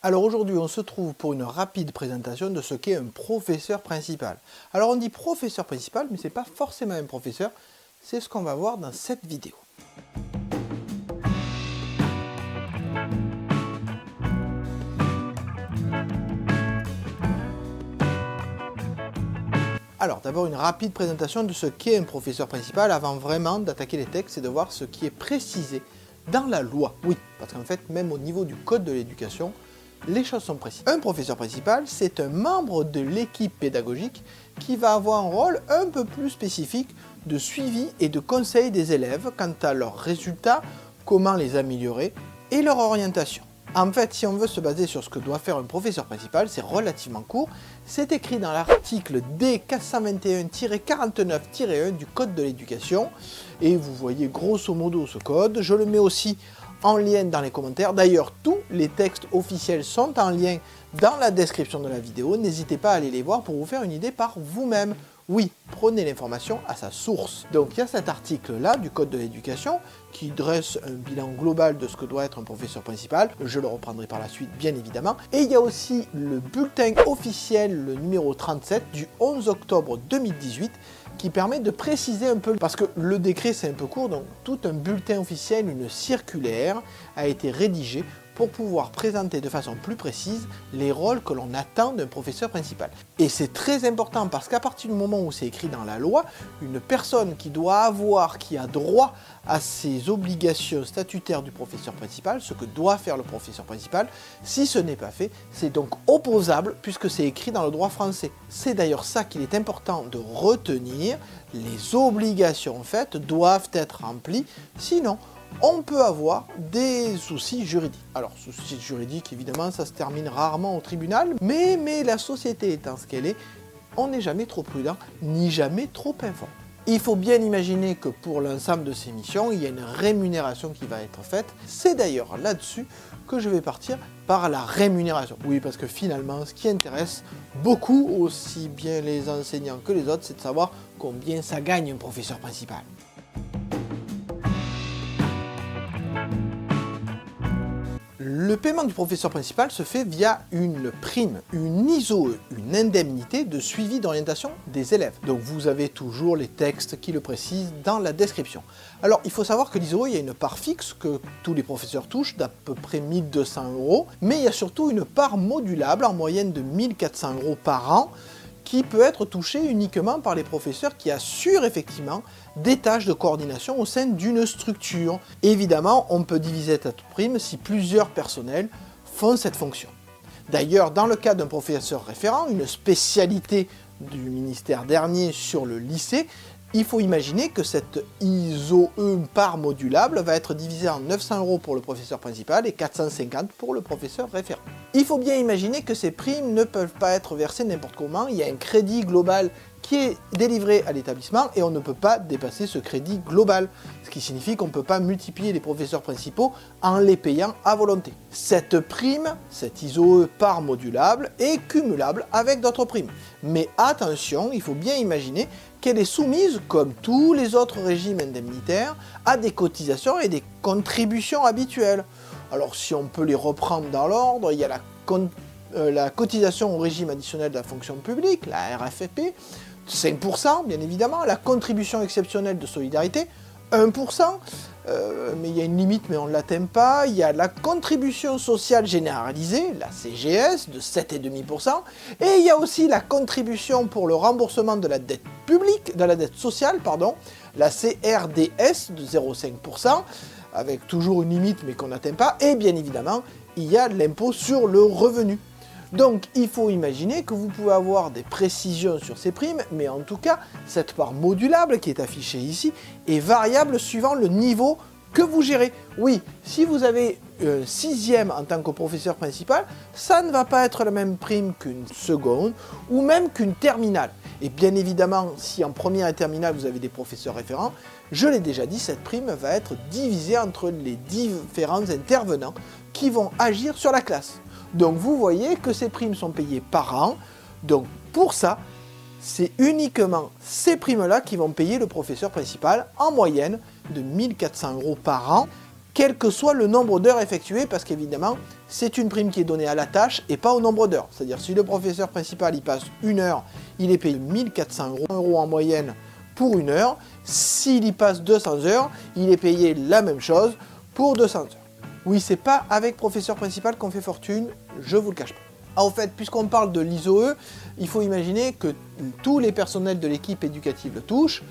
Alors aujourd'hui, on se trouve pour une rapide présentation de ce qu'est un professeur principal. Alors on dit professeur principal, mais ce n'est pas forcément un professeur, c'est ce qu'on va voir dans cette vidéo. Alors d'abord une rapide présentation de ce qu'est un professeur principal avant vraiment d'attaquer les textes et de voir ce qui est précisé dans la loi. Oui, parce qu'en fait, même au niveau du code de l'éducation, les choses sont précises. Un professeur principal, c'est un membre de l'équipe pédagogique qui va avoir un rôle un peu plus spécifique de suivi et de conseil des élèves quant à leurs résultats, comment les améliorer et leur orientation. En fait, si on veut se baser sur ce que doit faire un professeur principal, c'est relativement court. C'est écrit dans l'article D421-49-1 du Code de l'éducation. Et vous voyez grosso modo ce code. Je le mets aussi en lien dans les commentaires. D'ailleurs, tous les textes officiels sont en lien dans la description de la vidéo. N'hésitez pas à aller les voir pour vous faire une idée par vous-même. Oui, prenez l'information à sa source. Donc il y a cet article-là du Code de l'éducation qui dresse un bilan global de ce que doit être un professeur principal. Je le reprendrai par la suite, bien évidemment. Et il y a aussi le bulletin officiel, le numéro 37 du 11 octobre 2018, qui permet de préciser un peu, parce que le décret c'est un peu court, donc tout un bulletin officiel, une circulaire a été rédigée pour pouvoir présenter de façon plus précise les rôles que l'on attend d'un professeur principal. Et c'est très important parce qu'à partir du moment où c'est écrit dans la loi, une personne qui a droit à ces obligations statutaires du professeur principal, ce que doit faire le professeur principal, si ce n'est pas fait, c'est donc opposable puisque c'est écrit dans le droit français. C'est d'ailleurs ça qu'il est important de retenir, les obligations en fait doivent être remplies, sinon on peut avoir des soucis juridiques. Alors, soucis juridiques, évidemment, ça se termine rarement au tribunal, mais la société étant ce qu'elle est, on n'est jamais trop prudent, ni jamais trop informé. Il faut bien imaginer que pour l'ensemble de ces missions, il y a une rémunération qui va être faite. C'est d'ailleurs là-dessus que je vais partir par la rémunération. Oui, parce que finalement, ce qui intéresse beaucoup, aussi bien les enseignants que les autres, c'est de savoir combien ça gagne un professeur principal. Le paiement du professeur principal se fait via une prime, une ISOE, une indemnité de suivi d'orientation des élèves. Donc vous avez toujours les textes qui le précisent dans la description. Alors il faut savoir que l'ISOE, il y a une part fixe que tous les professeurs touchent d'à peu près 1 200 €, mais il y a surtout une part modulable en moyenne de 1 400 € par an qui peut être touchée uniquement par les professeurs qui assurent effectivement des tâches de coordination au sein d'une structure. Évidemment, on peut diviser cette prime si plusieurs personnels font cette fonction. D'ailleurs, dans le cas d'un professeur référent, une spécialité du ministère dernier sur le lycée, il faut imaginer que cette ISOE part modulable va être divisée en 900 € pour le professeur principal et 450 € pour le professeur référent. Il faut bien imaginer que ces primes ne peuvent pas être versées n'importe comment, il y a un crédit global qui est délivré à l'établissement et on ne peut pas dépasser ce crédit global, ce qui signifie qu'on ne peut pas multiplier les professeurs principaux en les payant à volonté. Cette prime, cette ISOE part modulable est cumulable avec d'autres primes. Mais attention, il faut bien imaginer qu'elle est soumise, comme tous les autres régimes indemnitaires, à des cotisations et des contributions habituelles. Alors si on peut les reprendre dans l'ordre, il y a la cotisation au régime additionnel de la fonction publique, la RFP, 5%, bien évidemment, la contribution exceptionnelle de solidarité, 1%, mais il y a une limite mais on ne l'atteint pas, il y a la contribution sociale généralisée, la CGS, de 7,5%, et il y a aussi la contribution pour le remboursement de la dette publique, de la dette sociale, pardon, la CRDS de 0,5%, avec toujours une limite mais qu'on n'atteint pas, et bien évidemment, il y a l'impôt sur le revenu. Donc il faut imaginer que vous pouvez avoir des précisions sur ces primes, mais en tout cas, cette part modulable qui est affichée ici est variable suivant le niveau que vous gérez. Oui, si vous avez 6e en tant que professeur principal, ça ne va pas être la même prime qu'une seconde ou même qu'une terminale. Et bien évidemment, si en première et terminale vous avez des professeurs référents, je l'ai déjà dit, cette prime va être divisée entre les différents intervenants qui vont agir sur la classe. Donc vous voyez que ces primes sont payées par an, donc pour ça, c'est uniquement ces primes-là qui vont payer le professeur principal en moyenne de 1 400 € par an quel que soit le nombre d'heures effectuées, parce qu'évidemment, c'est une prime qui est donnée à la tâche et pas au nombre d'heures. C'est-à-dire, si le professeur principal il passe 1 heure, il est payé 1400 € en moyenne pour 1 heure. S'il y passe 200 heures, il est payé la même chose pour 200 heures. Oui, c'est pas avec professeur principal qu'on fait fortune, je vous le cache pas. Ah, au fait, puisqu'on parle de l'ISOE, il faut imaginer que tous les personnels de l'équipe éducative le touchent,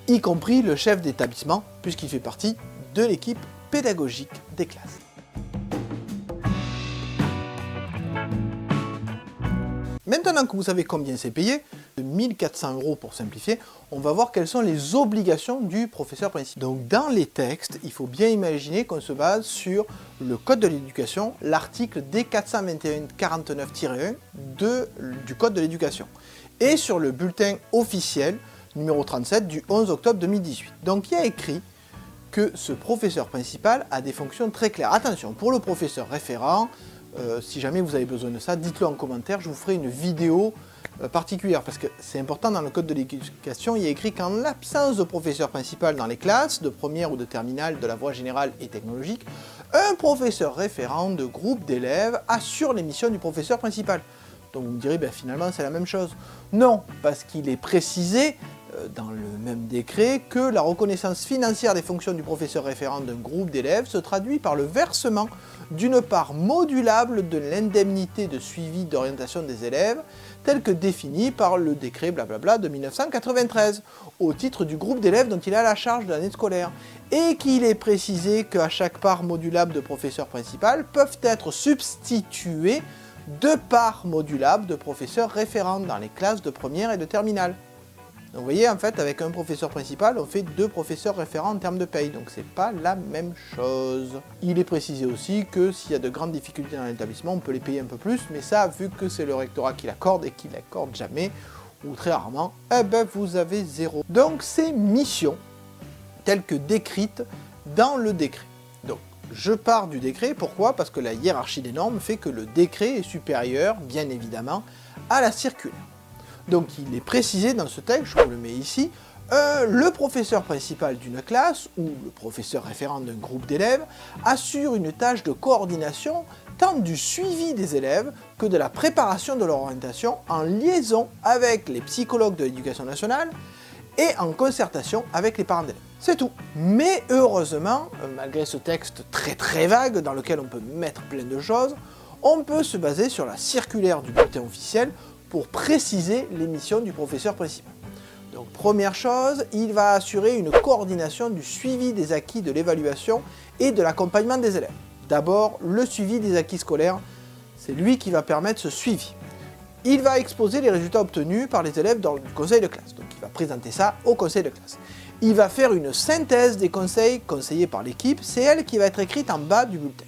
y compris le chef d'établissement, puisqu'il fait partie de l'équipe pédagogique des classes. Maintenant que vous savez combien c'est payé, 1400 € pour simplifier, on va voir quelles sont les obligations du professeur principal. Donc dans les textes, il faut bien imaginer qu'on se base sur le Code de l'éducation, l'article D421-49-1 du Code de l'éducation, et sur le bulletin officiel numéro 37 du 11 octobre 2018. Donc il y a écrit que ce professeur principal a des fonctions très claires. Attention, pour le professeur référent, si jamais vous avez besoin de ça, dites-le en commentaire, je vous ferai une vidéo particulière, parce que c'est important dans le Code de l'éducation, il y a écrit qu'en l'absence de professeur principal dans les classes, de première ou de terminale, de la voie générale et technologique, un professeur référent de groupe d'élèves assure les missions du professeur principal. Donc vous me direz, ben, finalement c'est la même chose. Non, parce qu'il est précisé dans le même décret que la reconnaissance financière des fonctions du professeur référent d'un groupe d'élèves se traduit par le versement d'une part modulable de l'indemnité de suivi d'orientation des élèves, telle que définie par le décret blablabla de 1993, au titre du groupe d'élèves dont il a la charge de l'année scolaire, et qu'il est précisé qu'à chaque part modulable de professeur principal peuvent être substituées 2 parts modulables de professeurs référents dans les classes de première et de terminale. Donc vous voyez, en fait, avec un professeur principal, on fait 2 professeurs référents en termes de paye, donc c'est pas la même chose. Il est précisé aussi que s'il y a de grandes difficultés dans l'établissement, on peut les payer un peu plus, mais ça, vu que c'est le rectorat qui l'accorde et qui l'accorde jamais, ou très rarement, eh ben vous avez 0. Donc c'est missions telles que décrites dans le décret. Donc je pars du décret, pourquoi? Parce que la hiérarchie des normes fait que le décret est supérieur, bien évidemment, à la circulaire. Donc il est précisé dans ce texte, je vous le mets ici, le professeur principal d'une classe ou le professeur référent d'un groupe d'élèves assure une tâche de coordination tant du suivi des élèves que de la préparation de leur orientation en liaison avec les psychologues de l'éducation nationale et en concertation avec les parents d'élèves. C'est tout. Mais heureusement, malgré ce texte très vague dans lequel on peut mettre plein de choses, on peut se baser sur la circulaire du bulletin officiel pour préciser les missions du professeur principal. Donc première chose, il va assurer une coordination du suivi des acquis de l'évaluation et de l'accompagnement des élèves. D'abord, le suivi des acquis scolaires, c'est lui qui va permettre ce suivi. Il va exposer les résultats obtenus par les élèves dans le conseil de classe, donc il va présenter ça au conseil de classe. Il va faire une synthèse des conseils conseillés par l'équipe, c'est elle qui va être écrite en bas du bulletin.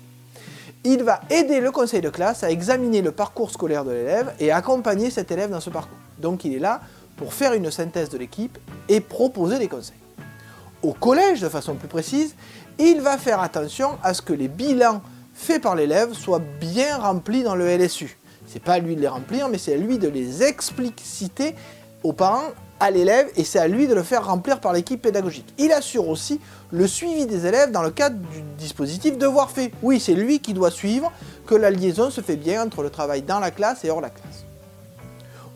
Il va aider le conseil de classe à examiner le parcours scolaire de l'élève et accompagner cet élève dans ce parcours. Donc il est là pour faire une synthèse de l'équipe et proposer des conseils. Au collège, de façon plus précise, il va faire attention à ce que les bilans faits par l'élève soient bien remplis dans le LSU. C'est pas à lui de les remplir, mais c'est à lui de les expliciter aux parents, à l'élève, et c'est à lui de le faire remplir par l'équipe pédagogique. Il assure aussi le suivi des élèves dans le cadre du dispositif devoir fait. Oui, c'est lui qui doit suivre que la liaison se fait bien entre le travail dans la classe et hors la classe.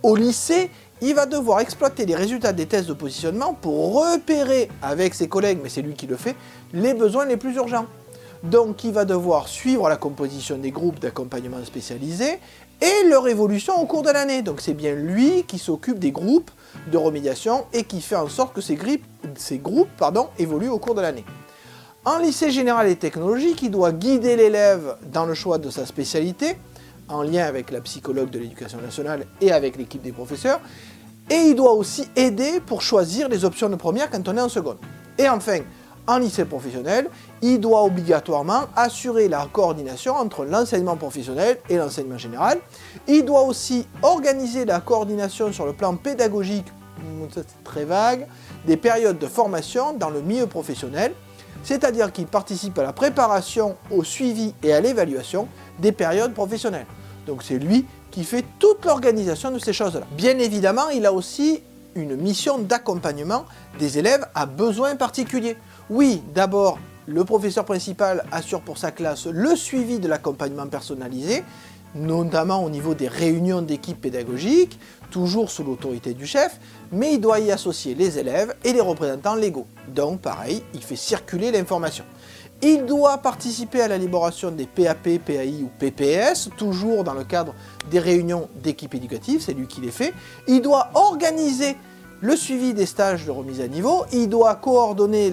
Au lycée, il va devoir exploiter les résultats des tests de positionnement pour repérer avec ses collègues, mais c'est lui qui le fait, les besoins les plus urgents. Donc il va devoir suivre la composition des groupes d'accompagnement spécialisés et leur évolution au cours de l'année. Donc c'est bien lui qui s'occupe des groupes de remédiation et qui fait en sorte que ces groupes évoluent au cours de l'année. En lycée général et technologique, il doit guider l'élève dans le choix de sa spécialité, en lien avec la psychologue de l'éducation nationale et avec l'équipe des professeurs, et il doit aussi aider pour choisir les options de première quand on est en seconde. Et enfin, en lycée professionnel, il doit obligatoirement assurer la coordination entre l'enseignement professionnel et l'enseignement général. Il doit aussi organiser la coordination sur le plan pédagogique, ça c'est très vague, des périodes de formation dans le milieu professionnel, c'est-à-dire qu'il participe à la préparation, au suivi et à l'évaluation des périodes professionnelles. Donc c'est lui qui fait toute l'organisation de ces choses-là. Bien évidemment, il a aussi une mission d'accompagnement des élèves à besoins particuliers. Oui, d'abord le professeur principal assure pour sa classe le suivi de l'accompagnement personnalisé, notamment au niveau des réunions d'équipe pédagogique, toujours sous l'autorité du chef, mais il doit y associer les élèves et les représentants légaux. Donc pareil, il fait circuler l'information. Il doit participer à l'élaboration des PAP, PAI ou PPS, toujours dans le cadre des réunions d'équipe éducative, c'est lui qui les fait. Il doit organiser le suivi des stages de remise à niveau, il doit coordonner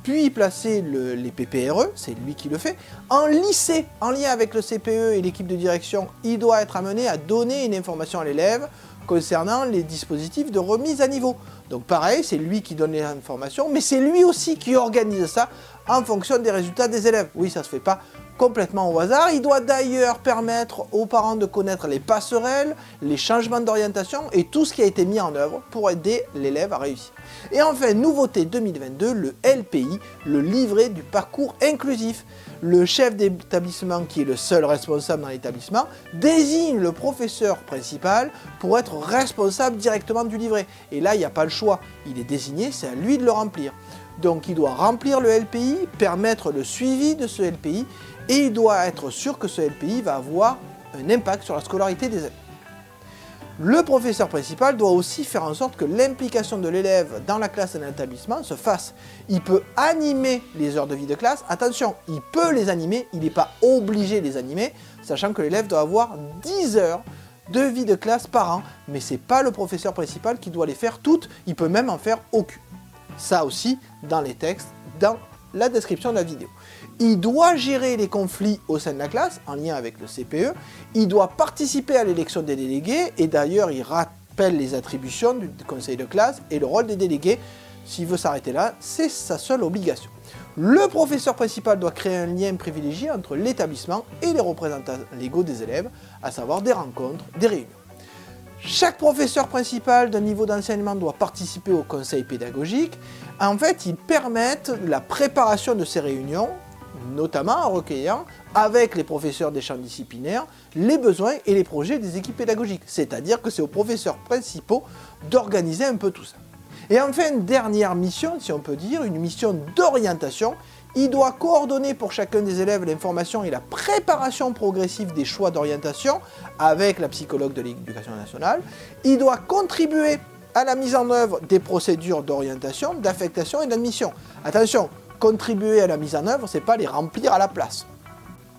puis placer les PPRE, c'est lui qui le fait. En lycée, en lien avec le CPE et l'équipe de direction, il doit être amené à donner une information à l'élève concernant les dispositifs de remise à niveau. Donc pareil, c'est lui qui donne les informations, mais c'est lui aussi qui organise ça en fonction des résultats des élèves. Oui, ça ne se fait pas complètement au hasard. Il doit d'ailleurs permettre aux parents de connaître les passerelles, les changements d'orientation et tout ce qui a été mis en œuvre pour aider l'élève à réussir. Et enfin, nouveauté 2022, le LPI, le livret du parcours inclusif. Le chef d'établissement, qui est le seul responsable dans l'établissement, désigne le professeur principal pour être responsable directement du livret. Et là, il n'y a pas le choix. Il est désigné, c'est à lui de le remplir. Donc il doit remplir le LPI, permettre le suivi de ce LPI, et il doit être sûr que ce LPI va avoir un impact sur la scolarité des élèves. Le professeur principal doit aussi faire en sorte que l'implication de l'élève dans la classe et dans l'établissement se fasse. Il peut animer les heures de vie de classe. Attention, il peut les animer, il n'est pas obligé de les animer, sachant que l'élève doit avoir 10 heures de vie de classe par an. Mais ce n'est pas le professeur principal qui doit les faire toutes, il peut même en faire aucune. Ça aussi, dans les textes, dans la description de la vidéo. Il doit gérer les conflits au sein de la classe, en lien avec le CPE. Il doit participer à l'élection des délégués, et d'ailleurs, il rappelle les attributions du conseil de classe et le rôle des délégués. S'il veut s'arrêter là, c'est sa seule obligation. Le professeur principal doit créer un lien privilégié entre l'établissement et les représentants légaux des élèves, à savoir des rencontres, des réunions. Chaque professeur principal d'un niveau d'enseignement doit participer au conseil pédagogique. En fait, ils permettent la préparation de ces réunions, notamment en recueillant, avec les professeurs des champs disciplinaires, les besoins et les projets des équipes pédagogiques. C'est-à-dire que c'est aux professeurs principaux d'organiser un peu tout ça. Et enfin, une dernière mission, si on peut dire, une mission d'orientation. Il doit coordonner pour chacun des élèves l'information et la préparation progressive des choix d'orientation avec la psychologue de l'Éducation nationale. Il doit contribuer à la mise en œuvre des procédures d'orientation, d'affectation et d'admission. Attention, contribuer à la mise en œuvre, c'est pas les remplir à la place.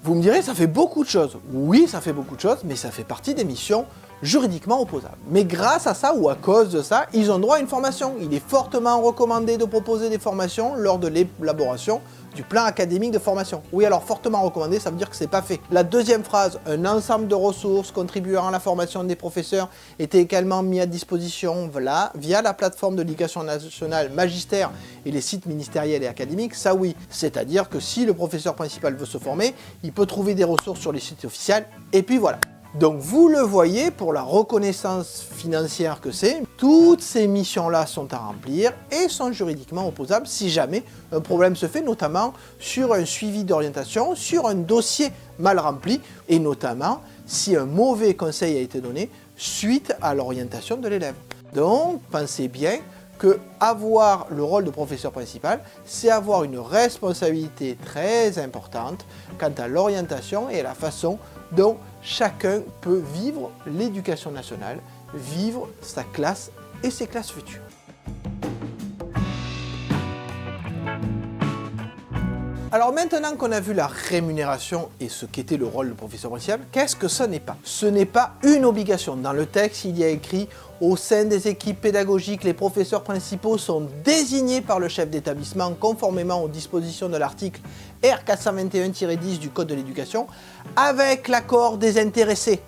Vous me direz, ça fait beaucoup de choses. Oui, ça fait beaucoup de choses, mais ça fait partie des missions juridiquement opposables. Mais grâce à ça ou à cause de ça, ils ont droit à une formation. Il est fortement recommandé de proposer des formations lors de l'élaboration du plan académique de formation. Oui, alors fortement recommandé, ça veut dire que c'est pas fait. La deuxième phrase, un ensemble de ressources contribuant à la formation des professeurs était également mis à disposition via la plateforme de l'Éducation nationale Magistère et les sites ministériels et académiques. Ça oui, c'est-à-dire que si le professeur principal veut se former, il peut trouver des ressources sur les sites officiels et puis voilà. Donc vous le voyez, pour la reconnaissance financière que c'est, toutes ces missions-là sont à remplir et sont juridiquement opposables si jamais un problème se fait, notamment sur un suivi d'orientation, sur un dossier mal rempli, et notamment si un mauvais conseil a été donné suite à l'orientation de l'élève. Donc pensez bien que avoir le rôle de professeur principal, c'est avoir une responsabilité très importante quant à l'orientation et à la façon dont chacun peut vivre l'éducation nationale, vivre sa classe et ses classes futures. Alors maintenant qu'on a vu la rémunération et ce qu'était le rôle de professeur principal, qu'est-ce que ce n'est pas? Ce n'est pas une obligation. Dans le texte, il y a écrit « Au sein des équipes pédagogiques, les professeurs principaux sont désignés par le chef d'établissement conformément aux dispositions de l'article R421-10 du Code de l'éducation avec l'accord des intéressés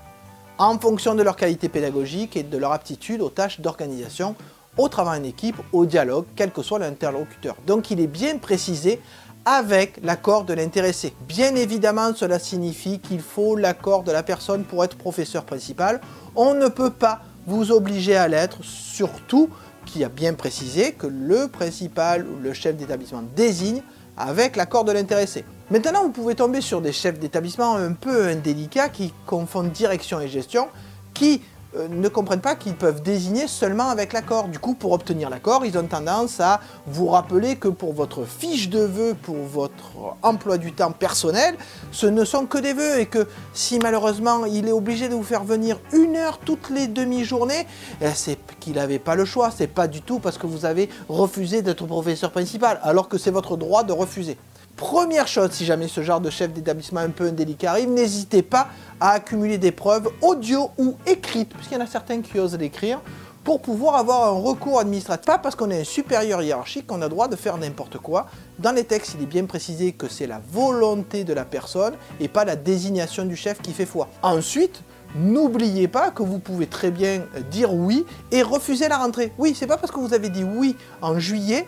en fonction de leur qualité pédagogique et de leur aptitude aux tâches d'organisation, au travail en équipe, au dialogue, quel que soit l'interlocuteur. » Donc il est bien précisé avec l'accord de l'intéressé. Bien évidemment, cela signifie qu'il faut l'accord de la personne pour être professeur principal. On ne peut pas vous obliger à l'être, surtout qu'il y a bien précisé que le principal ou le chef d'établissement désigne avec l'accord de l'intéressé. Maintenant, vous pouvez tomber sur des chefs d'établissement un peu indélicats qui confondent direction et gestion, qui ne comprennent pas qu'ils peuvent désigner seulement avec l'accord. Du coup, pour obtenir l'accord, ils ont tendance à vous rappeler que pour votre fiche de vœux, pour votre emploi du temps personnel, ce ne sont que des vœux et que si malheureusement il est obligé de vous faire venir 1 heure toutes les demi-journées, c'est qu'il n'avait pas le choix, c'est pas du tout parce que vous avez refusé d'être professeur principal, alors que c'est votre droit de refuser. Première chose, si jamais ce genre de chef d'établissement un peu indélicat arrive, n'hésitez pas à accumuler des preuves audio ou écrites, puisqu'il y en a certains qui osent l'écrire, pour pouvoir avoir un recours administratif. Pas parce qu'on est un supérieur hiérarchique qu'on a le droit de faire n'importe quoi. Dans les textes, il est bien précisé que c'est la volonté de la personne et pas la désignation du chef qui fait foi. Ensuite, n'oubliez pas que vous pouvez très bien dire oui et refuser la rentrée. Oui, c'est pas parce que vous avez dit oui en juillet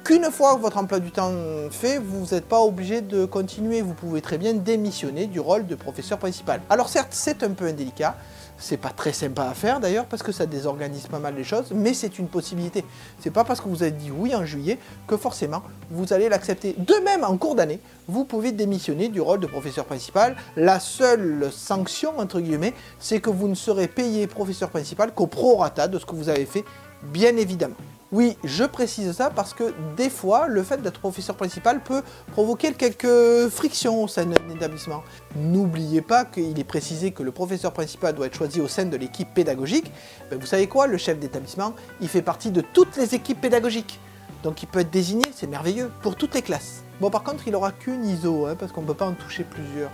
qu'une fois votre emploi du temps fait, vous n'êtes pas obligé de continuer. Vous pouvez très bien démissionner du rôle de professeur principal. Alors certes, c'est un peu indélicat, c'est pas très sympa à faire d'ailleurs parce que ça désorganise pas mal les choses, mais c'est une possibilité. C'est pas parce que vous avez dit oui en juillet que forcément vous allez l'accepter. De même, en cours d'année, vous pouvez démissionner du rôle de professeur principal. La seule sanction, entre guillemets, c'est que vous ne serez payé professeur principal qu'au prorata de ce que vous avez fait, bien évidemment. Oui, je précise ça parce que des fois, le fait d'être professeur principal peut provoquer quelques frictions au sein d'un établissement. N'oubliez pas qu'il est précisé que le professeur principal doit être choisi au sein de l'équipe pédagogique. Ben, vous savez quoi, le chef d'établissement, il fait partie de toutes les équipes pédagogiques. Donc il peut être désigné, c'est merveilleux, pour toutes les classes. Bon, par contre, il n'aura qu'une ISO, parce qu'on ne peut pas en toucher plusieurs.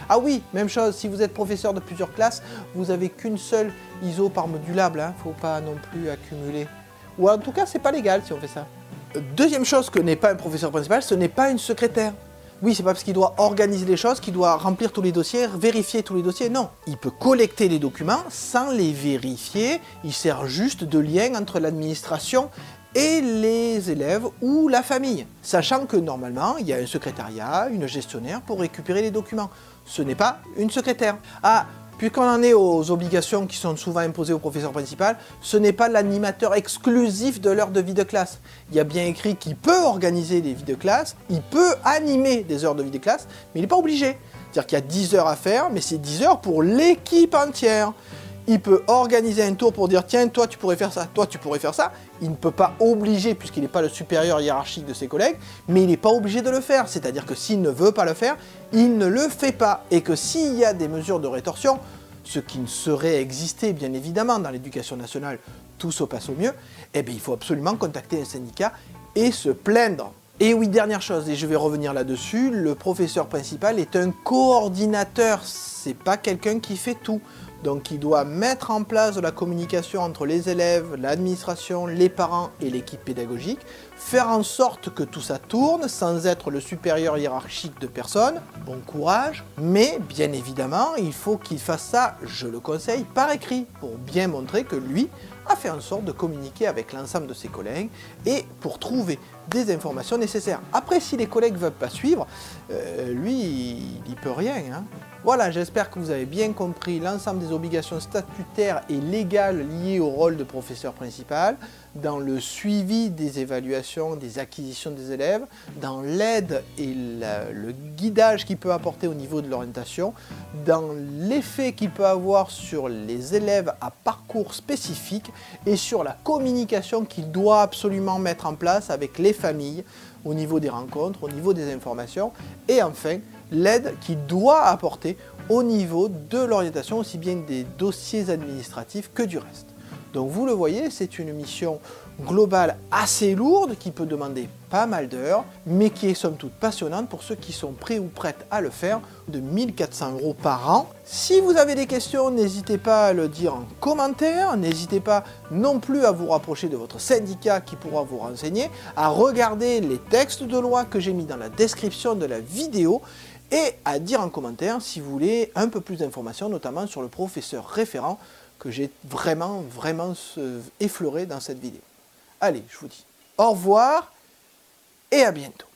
Ah oui, même chose, si vous êtes professeur de plusieurs classes, vous n'avez qu'une seule ISO par modulable, faut pas non plus accumuler. Ou en tout cas, c'est pas légal si on fait ça. Deuxième chose que n'est pas un professeur principal, ce n'est pas une secrétaire. Oui, c'est pas parce qu'il doit organiser les choses, qu'il doit remplir tous les dossiers, vérifier tous les dossiers, non. Il peut collecter les documents sans les vérifier, il sert juste de lien entre l'administration et les élèves ou la famille. Sachant que normalement, il y a un secrétariat, une gestionnaire pour récupérer les documents. Ce n'est pas une secrétaire. Ah, puisqu'on en est aux obligations qui sont souvent imposées au professeur principal, ce n'est pas l'animateur exclusif de l'heure de vie de classe. Il y a bien écrit qu'il peut organiser les vies de classe, il peut animer des heures de vie de classe, mais il n'est pas obligé. C'est-à-dire qu'il y a 10 heures à faire, mais c'est 10 heures pour l'équipe entière. Il peut organiser un tour pour dire « Tiens, toi tu pourrais faire ça, toi tu pourrais faire ça ». Il ne peut pas obliger, puisqu'il n'est pas le supérieur hiérarchique de ses collègues, mais il n'est pas obligé de le faire. C'est-à-dire que s'il ne veut pas le faire, il ne le fait pas. Et que s'il y a des mesures de rétorsion, ce qui ne saurait exister bien évidemment dans l'éducation nationale, tout se passe au mieux, eh bien il faut absolument contacter un syndicat et se plaindre. Et oui, dernière chose, et je vais revenir là-dessus, le professeur principal est un coordinateur, c'est pas quelqu'un qui fait tout. Donc il doit mettre en place de la communication entre les élèves, l'administration, les parents et l'équipe pédagogique, faire en sorte que tout ça tourne sans être le supérieur hiérarchique de personne. Bon courage, mais bien évidemment, il faut qu'il fasse ça, je le conseille, par écrit, pour bien montrer que lui a fait en sorte de communiquer avec l'ensemble de ses collègues et pour trouver des informations nécessaires. Après, si les collègues ne veulent pas suivre, lui, il n'y peut rien. Voilà, j'espère que vous avez bien compris l'ensemble des obligations statutaires et légales liées au rôle de professeur principal, dans le suivi des évaluations, des acquisitions des élèves, dans l'aide et le guidage qu'il peut apporter au niveau de l'orientation, dans l'effet qu'il peut avoir sur les élèves à parcours spécifique et sur la communication qu'il doit absolument mettre en place avec les familles au niveau des rencontres, au niveau des informations et enfin l'aide qu'il doit apporter au niveau de l'orientation aussi bien des dossiers administratifs que du reste. Donc vous le voyez, c'est une mission globale assez lourde qui peut demander pas mal d'heures, mais qui est somme toute passionnante pour ceux qui sont prêts ou prêtes à le faire, de 1 400 € par an. Si vous avez des questions, n'hésitez pas à le dire en commentaire, n'hésitez pas non plus à vous rapprocher de votre syndicat qui pourra vous renseigner, à regarder les textes de loi que j'ai mis dans la description de la vidéo, et à dire en commentaire si vous voulez un peu plus d'informations, notamment sur le professeur référent que j'ai vraiment effleuré dans cette vidéo. Allez, je vous dis au revoir et à bientôt.